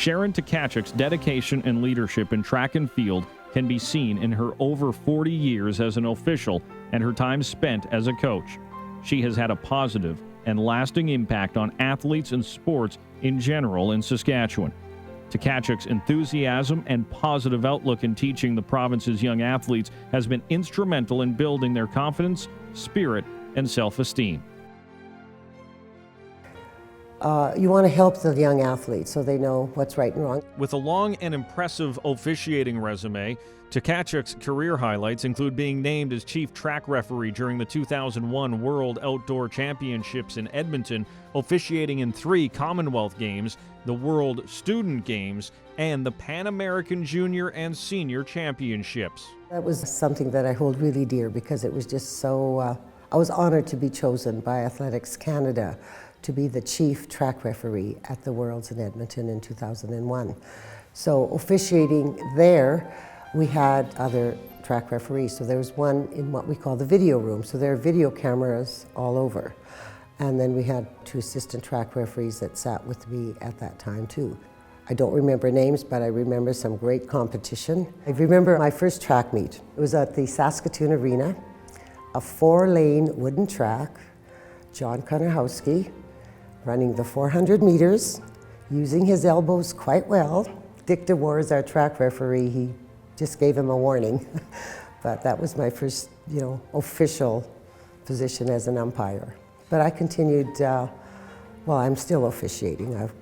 Sharon Tkachuk's dedication and leadership in track and field can be seen in her over 40 years as an official and her time spent as a coach. She has had a positive and lasting impact on athletes and sports in general in Saskatchewan. Tkachuk's enthusiasm and positive outlook in teaching the province's young athletes has been instrumental in building their confidence, spirit, and self-esteem. You want to help the young athletes so they know what's right and wrong. With a long and impressive officiating resume, Tkachuk's career highlights include being named as chief track referee during the 2001 World Outdoor Championships in Edmonton, officiating in 3 Commonwealth Games, the World Student Games, and the Pan American Junior and Senior Championships. That was something that I hold really dear because it was just so, I was honored to be chosen by Athletics Canada to be the chief track referee at the Worlds in Edmonton in 2001. So officiating there, we had other track referees. So there was one in what we call the video room. So there are video cameras all over. And then we had 2 assistant track referees that sat with me at that time too. I don't remember names, but I remember some great competition. I remember my first track meet. It was at the Saskatoon Arena, a 4-lane wooden track, John Konarowski, running the 400 meters, using his elbows quite well. Dick DeWar is our track referee. He just gave him a warning. But that was my first, official position as an umpire. But I continued, I'm still officiating. I've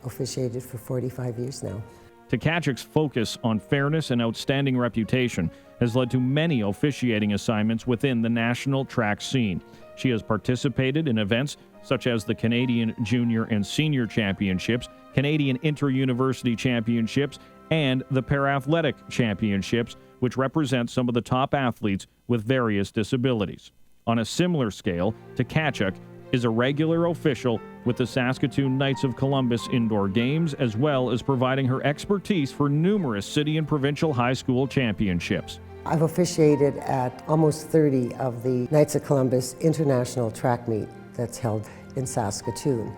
officiated for 45 years now. Tkachuk's focus on fairness and outstanding reputation has led to many officiating assignments within the national track scene. She has participated in events such as the Canadian Junior and Senior Championships, Canadian Inter-University Championships, and the Para-Athletic Championships, which represent some of the top athletes with various disabilities. On a similar scale, Tkachuk is a regular official with the Saskatoon Knights of Columbus Indoor Games, as well as providing her expertise for numerous city and provincial high school championships. I've officiated at almost 30 of the Knights of Columbus International Track Meet that's held in Saskatoon.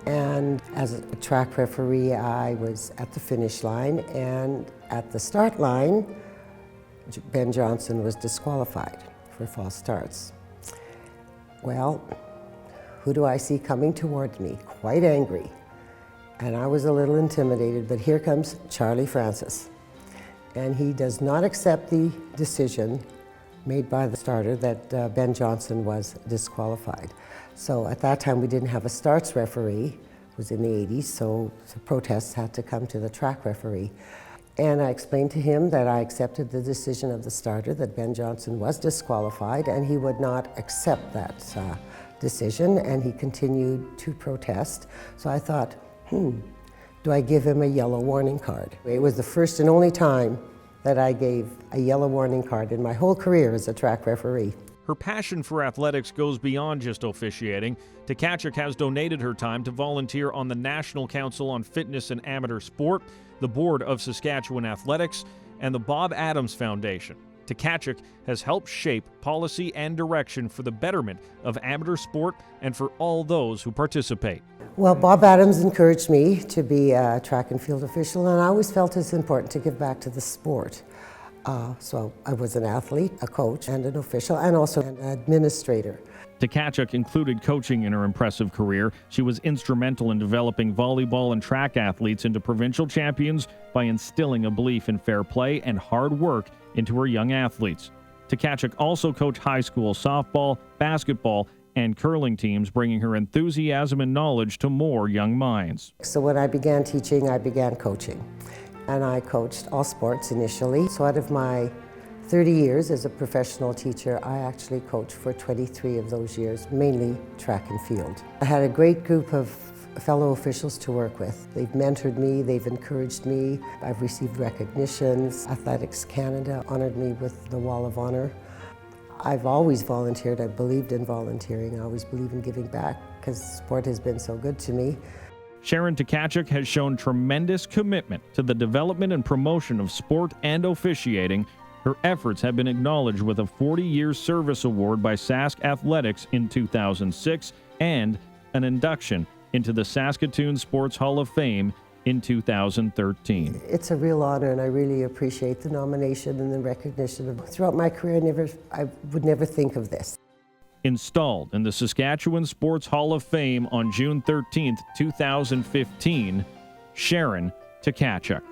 And as a track referee, I was at the finish line, and at the start line, Ben Johnson was disqualified for false starts. Well, who do I see coming towards me? Quite angry. And I was a little intimidated, but here comes Charlie Francis. And he does not accept the decision made by the starter that Ben Johnson was disqualified. So at that time we didn't have a starts referee, it was in the 80s, so the protests had to come to the track referee. And I explained to him that I accepted the decision of the starter that Ben Johnson was disqualified, and he would not accept that decision, and he continued to protest. So I thought, do I give him a yellow warning card? It was the first and only time that I gave a yellow warning card in my whole career as a track referee. Her passion for athletics goes beyond just officiating. Tkachuk has donated her time to volunteer on the National Council on Fitness and Amateur Sport, the Board of Saskatchewan Athletics, and the Bob Adams Foundation. Tkachuk has helped shape policy and direction for the betterment of amateur sport and for all those who participate. Well, Bob Adams encouraged me to be a track and field official, and I always felt it's important to give back to the sport. So I was an athlete, a coach, and an official, and also an administrator. Tkachuk included coaching in her impressive career. She was instrumental in developing volleyball and track athletes into provincial champions by instilling a belief in fair play and hard work into her young athletes. Tkachuk also coached high school softball, basketball, and curling teams, bringing her enthusiasm and knowledge to more young minds. So when I began teaching, I began coaching. And I coached all sports initially. So out of my 30 years as a professional teacher, I actually coached for 23 of those years, mainly track and field. I had a great group of fellow officials to work with. They've mentored me, they've encouraged me. I've received recognitions. Athletics Canada honored me with the Wall of Honor. I've always volunteered. I believed in volunteering. I always believe in giving back because sport has been so good to me. Sharon Tkachuk has shown tremendous commitment to the development and promotion of sport and officiating. Her efforts have been acknowledged with a 40-year service award by Sask Athletics in 2006 and an induction into the Saskatoon Sports Hall of Fame in 2013. It's a real honor, and I really appreciate the nomination and the recognition. Throughout my career, I would never think of this. Installed in the Saskatchewan Sports Hall of Fame on June 13, 2015, Sharon Tkachuk.